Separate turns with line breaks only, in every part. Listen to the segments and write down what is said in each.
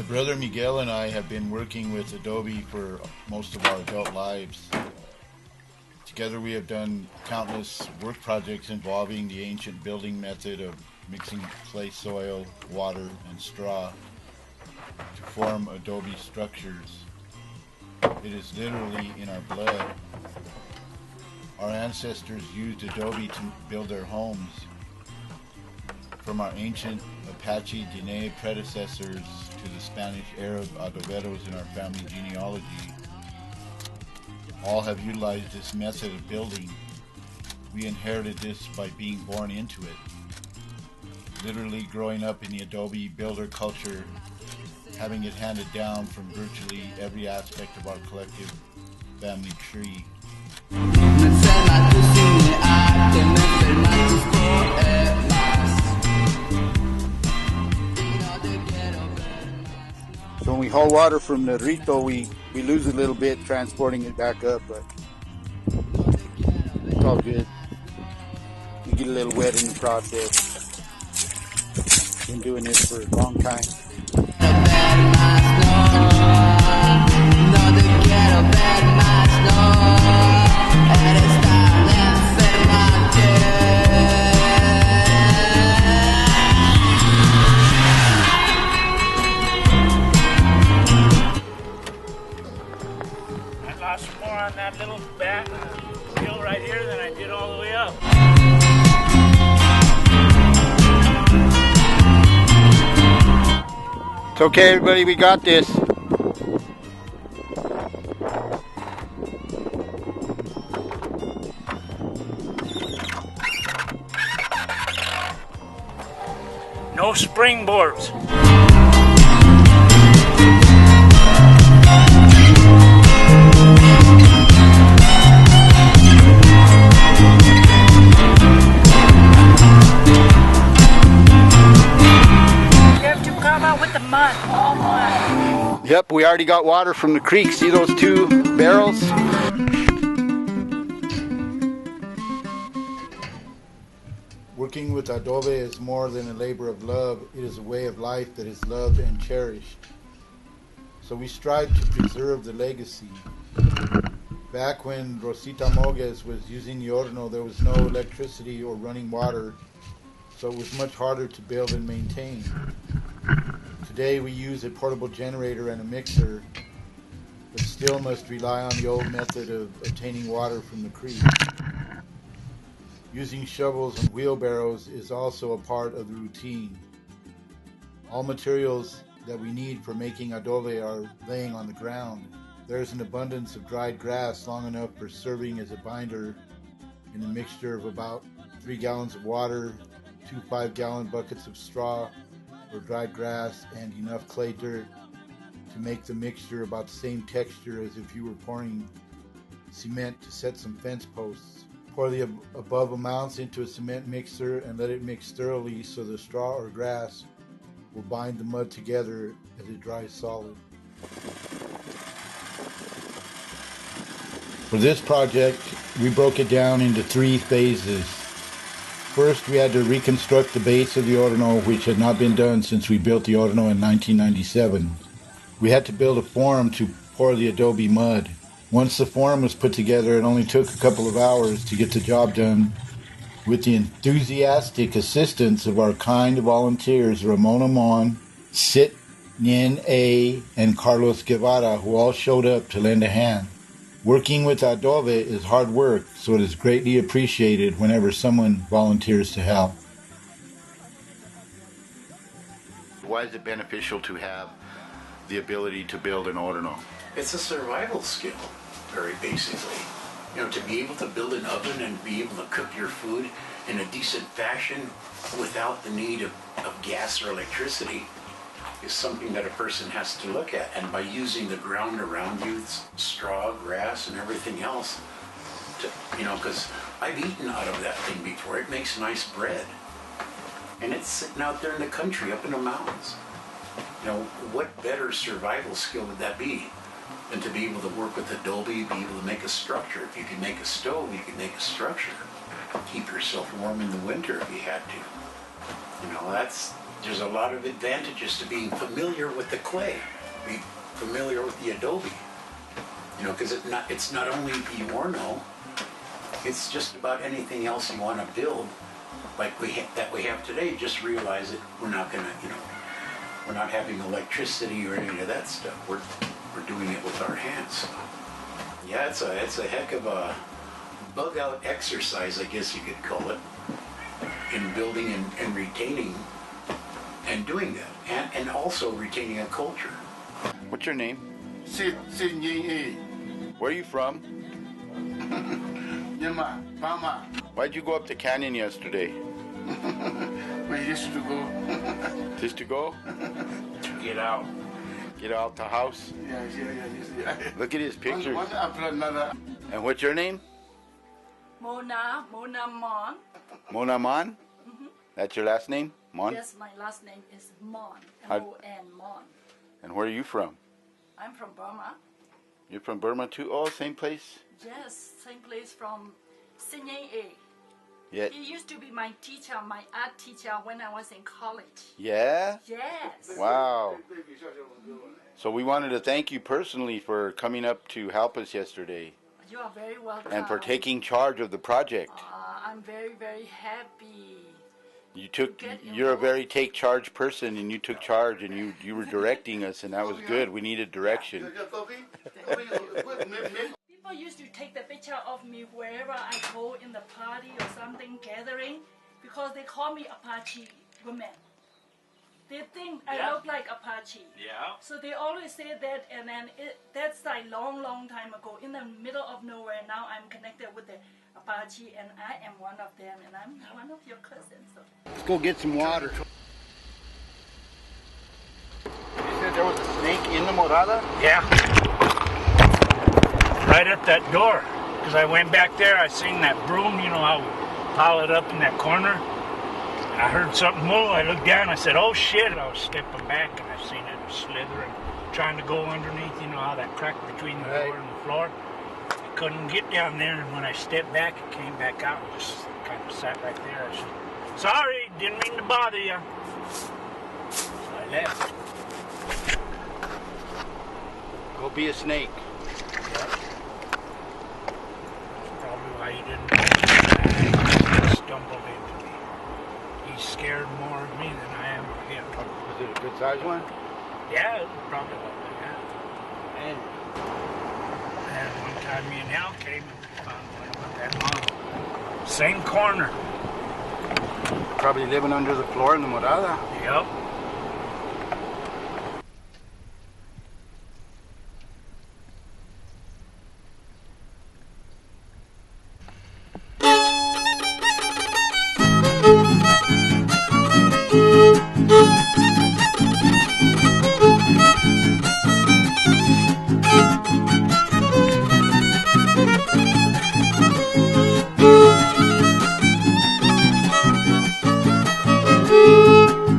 My brother Miguel and I have been working with Adobe for most of our adult lives. Together we have done countless work projects involving the ancient building method of mixing clay soil, water, and straw to form adobe structures. It is literally in our blood. Our ancestors used adobe to build their homes. From our ancient Apache Diné predecessors to the Spanish Arab adoberos in our family genealogy, all have utilized this method of building. We inherited this by being born into it. Literally growing up in the adobe builder culture, having it handed down from virtually every aspect of our collective family tree.
So when we haul water from the Rito, we lose a little bit transporting it back up, but it's all good. We get a little wet in the process. Been doing this for a long time.
I lost more on that little hill right here than I did all the way up.
It's okay, everybody, we got this.
No springboards.
Yep, we already got water from the creek. See those 2 barrels?
Working with adobe is more than a labor of love. It is a way of life that is loved and cherished. So we strive to preserve the legacy. Back when Rosita Mogues was using the Horno, there was no electricity or running water, so it was much harder to build and maintain. Today we use a portable generator and a mixer, but still must rely on the old method of obtaining water from the creek. Using shovels and wheelbarrows is also a part of the routine. All materials that we need for making adobe are laying on the ground. There is an abundance of dried grass long enough for serving as a binder in a mixture of about 3 gallons of water, 2 5-gallon buckets of straw or dried grass, and enough clay dirt to make the mixture about the same texture as if you were pouring cement to set some fence posts. Pour the above amounts into a cement mixer and let it mix thoroughly so the straw or grass will bind the mud together as it dries solid. For this project, we broke it down into 3 phases. First, we had to reconstruct the base of the Horno, which had not been done since we built the Horno in 1997. We had to build a form to pour the adobe mud. Once the form was put together, it only took a couple of hours to get the job done with the enthusiastic assistance of our kind volunteers Ramon Amon, Sit Nien A, and Carlos Guevara, who all showed up to lend a hand. Working with adobe is hard work, so it is greatly appreciated whenever someone volunteers to help. Why is it beneficial to have the ability to build an Horno?
It's a survival skill, very basically. You know, to be able to build an oven and be able to cook your food in a decent fashion without the need of gas or electricity is something that a person has to look at. And by using the ground around you, straw, grass, and everything else, you know, because I've eaten out of that thing before. It makes nice bread. And it's sitting out there in the country, up in the mountains. You know, what better survival skill would that be than to be able to work with adobe, be able to make a structure. If you can make a stove, you can make a structure. Keep yourself warm in the winter if you had to. You know, that's there's a lot of advantages to being familiar with the clay, be familiar with the adobe. You know, because it's not only the Horno, it's just about anything else you want to build, like that we have today. Just realize that we're not gonna, you know, we're not having electricity or any of that stuff. We're doing it with our hands. Yeah, it's a heck of a bug out exercise, I guess you could call it, in building and retaining and doing that, and also retaining a culture.
What's your name?
Sid Yin
Where are you from?
Yama, Bama.
Why'd you go up the canyon yesterday?
We used to go.
Just to go?
Get out.
Get out the house?
Yeah.
Look at his pictures.
One after another.
And what's your name?
Mona Mon.
Mona Mon? That's your last name? Mon?
Yes, my last name is Mon. M-O-N, Mon.
And where are you from?
I'm from Burma.
You're from Burma too? Oh, same place?
Yes, same place from Sinye.
Yeah.
He used to be my teacher, my art teacher when I was in college.
Yeah?
Yes.
Wow. So we wanted to thank you personally for coming up to help us yesterday.
You are very welcome.
And for taking charge of the project.
I'm very, very happy.
You're a very take charge person, and you took charge, and you were directing us, and that was good. We needed direction.
People used to take the picture of me wherever I go in the party or something gathering, because they call me Apache woman. They think I look like Apache.
Yeah.
So they always say that, and then that's like long time ago, in the middle of nowhere. Now I'm connected with the Apache, and I am one of them, and I'm one of your cousins. So.
Let's go get some water. You said there was a snake in the morada?
Yeah. Right at that door. Because I went back there, I seen that broom, you know, how we pile it up in that corner. I heard something move, I looked down, I said, oh shit, I was stepping back and I seen it slithering, trying to go underneath, you know how that crack between the door and the floor. I couldn't get down there, and when I stepped back, it came back out and just kind of sat right there. I said, sorry, didn't mean to bother you. So I left.
Go be a snake.
Yep. That's probably why he didn't stumble into me. He's scared more of me than I am of him.
Was it a good sized one?
Yeah, it was probably like that. And one time me and Al came and found one with that long. Same corner.
Probably living under the floor in the morada.
Yep.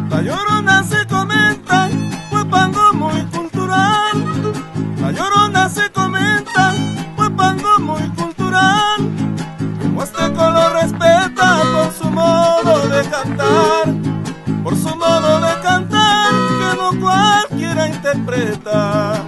La Llorona se comenta, pues pango muy cultural. La Llorona se comenta, pues pango muy cultural. El huasteco lo respeta por su modo de cantar, por su modo de cantar que no cualquiera interpreta.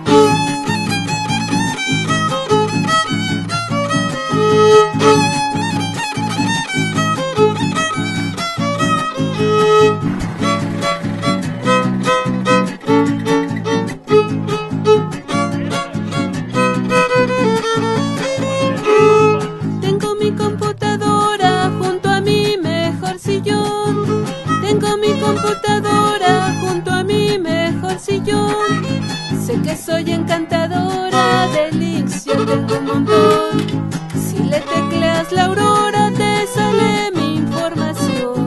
Tengo mi computadora junto a mi mejor sillón. Tengo mi computadora junto a mi mejor sillón. Sé que soy encantadora, de links yo tengo un montón. Si le tecleas la aurora te sale mi información.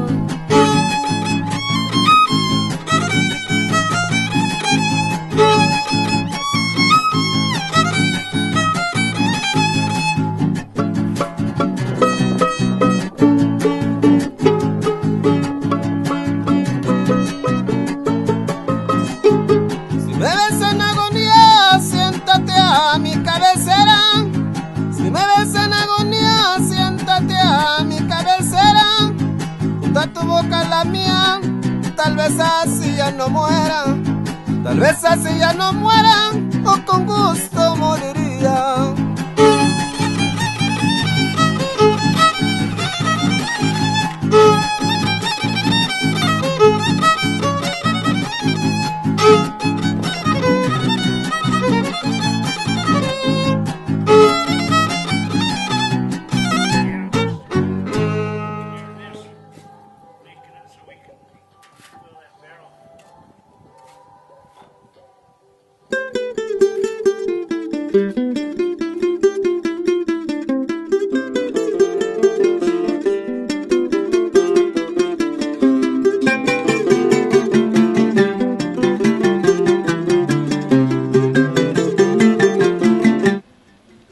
Si me ves en agonía, siéntate a mi cabecera. Si me ves en agonía, siéntate a mi cabecera. Junta tu boca a la mía, tal vez así ya no mueran, tal vez así ya no mueran, o con gusto morirían.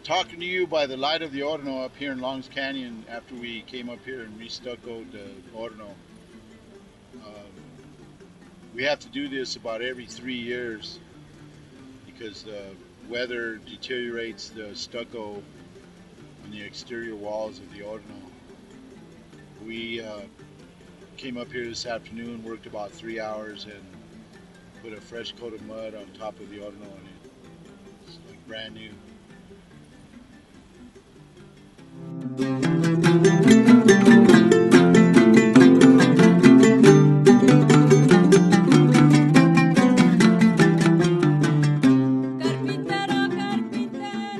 Talking to you by the light of the Horno up here in Longs Canyon after we came up here and restuccoed the Horno. We have to do this about every 3 years because the weather deteriorates the stucco on the exterior walls of the Horno. We came up here this afternoon, worked about 3 hours and put a fresh coat of mud on top of the Horno, and it's like brand new.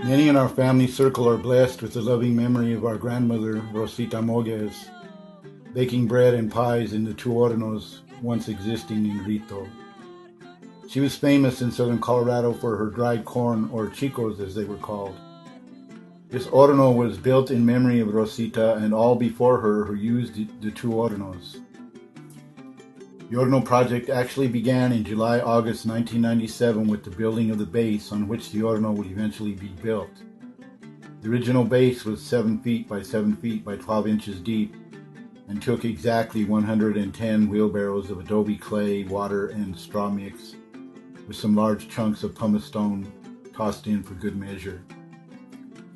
Many in our family circle are blessed with the loving memory of our grandmother, Rosita Moguez, baking bread and pies in the 2 hornos once existing in Rito. She was famous in southern Colorado for her dried corn, or chicos as they were called. This horno was built in memory of Rosita and all before her who used the 2 hornos. The Horno Project actually began in July-August 1997 with the building of the base on which the Horno would eventually be built. The original base was 7 feet by 7 feet by 12 inches deep and took exactly 110 wheelbarrows of adobe clay, water, and straw mix, with some large chunks of pumice stone tossed in for good measure.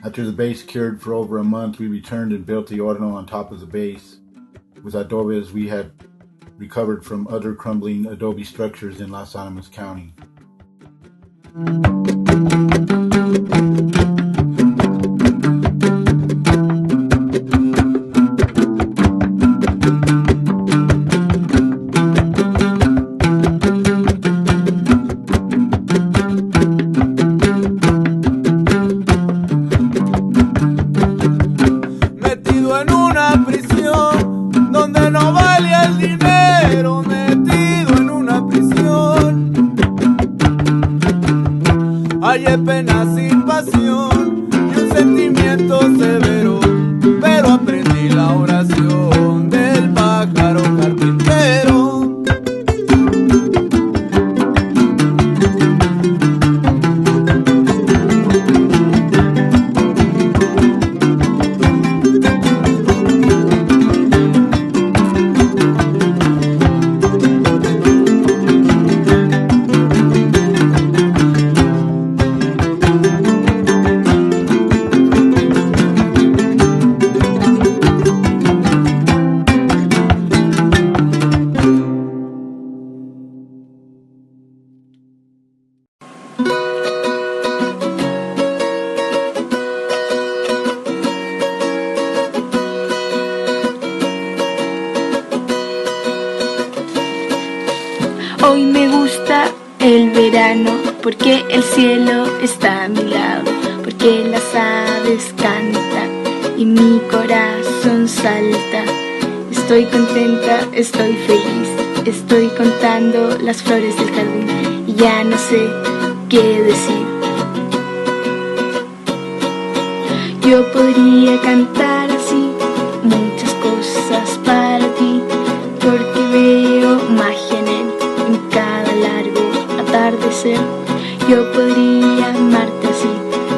After the base cured for over a month, we returned and built the Horno on top of the base with adobes we had recovered from other crumbling adobe structures in Las Animas County.
Hay pena sin pasión y un sentimiento severo, pero aprendí la oración del pájaro carpintero.
Hoy me gusta el verano porque el cielo está a mi lado, porque las aves cantan y mi corazón salta. Estoy contenta, estoy feliz, estoy contando las flores del jardín y ya no sé qué decir. Yo podría cantar así muchas cosas para ti, porque veo magia en cada largo atardecer. Yo podría amarte así,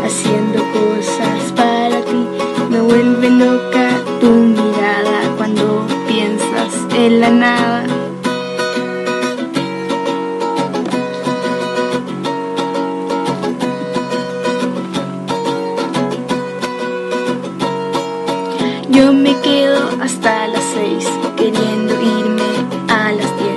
haciendo cosas para ti. Me vuelve loca tu mirada cuando piensas en la nada. Yo me quedo hasta las 6, queriendo irme a las 10.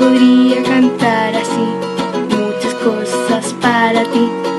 podría cantar así muchas cosas para ti.